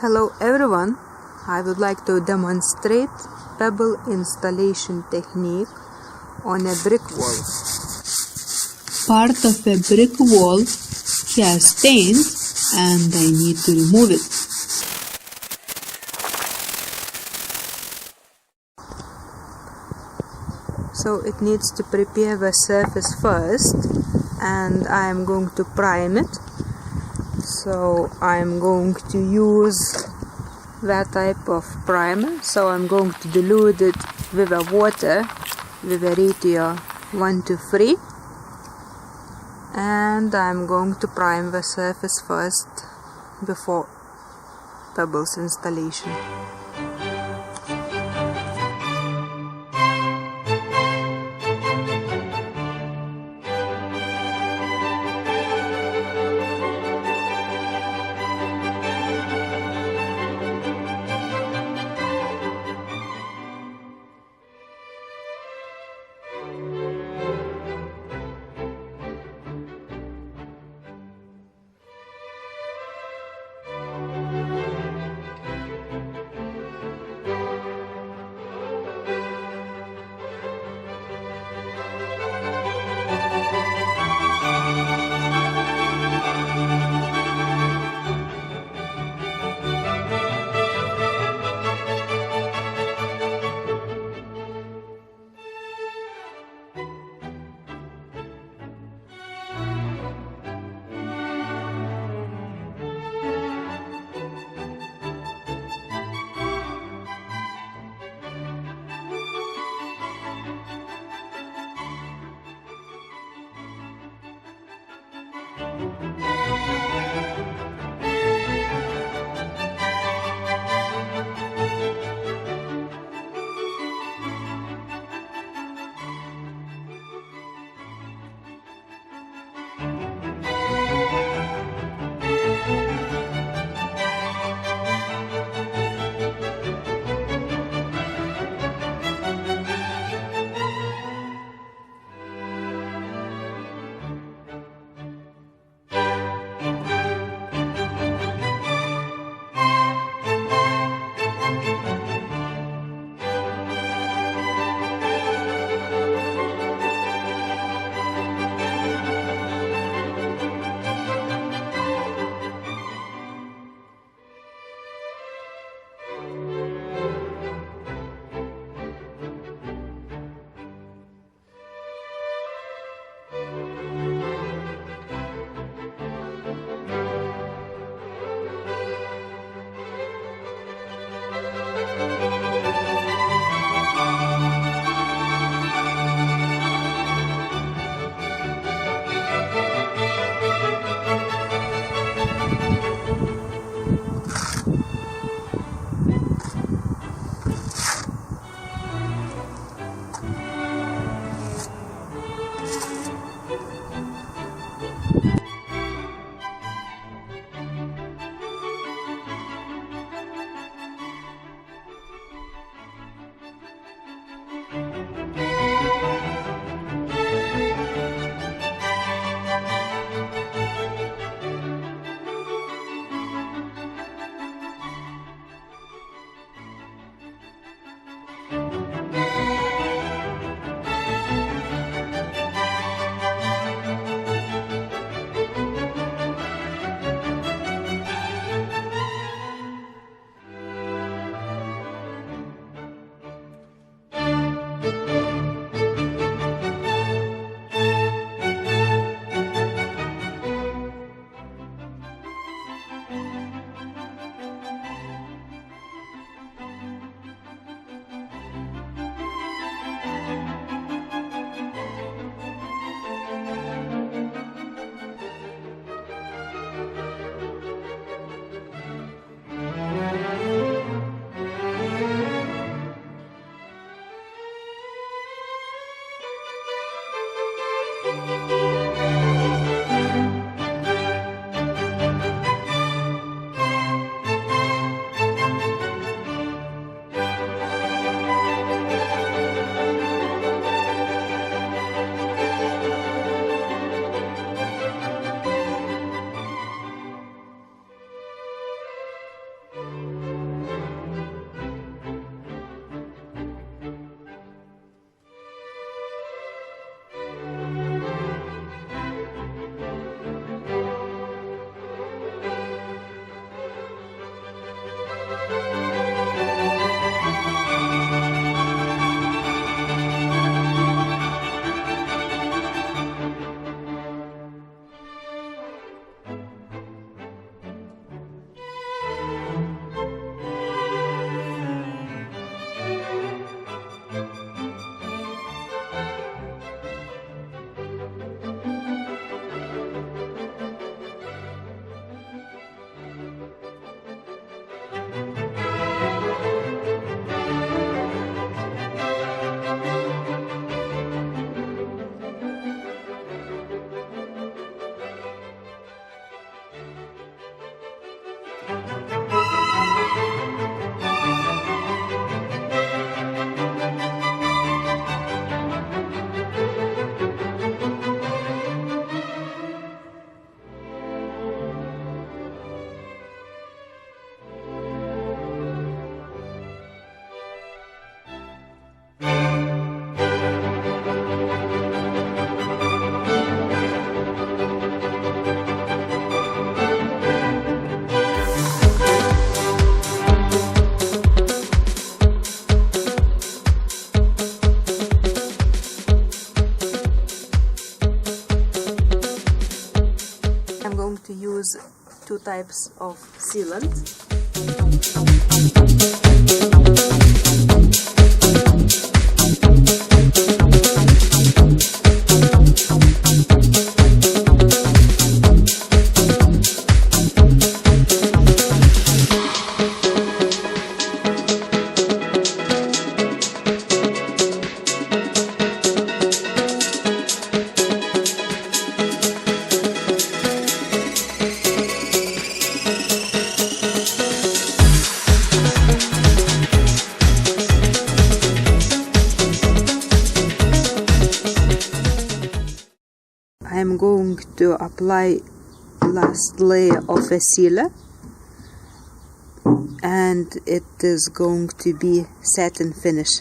Hello everyone, I would like to demonstrate pebble installation technique on a brick wall. Part of a brick wall has stains and I need to remove it. So it needs to prepare the surface first and I am going to prime it. So I'm going to use that type of primer. So I'm going to dilute it with a water with a ratio 1:3, and I'm going to prime the surface first before pebbles installation. types of sealant. I'm going to apply last layer of a sealer, and it is going to be satin finish.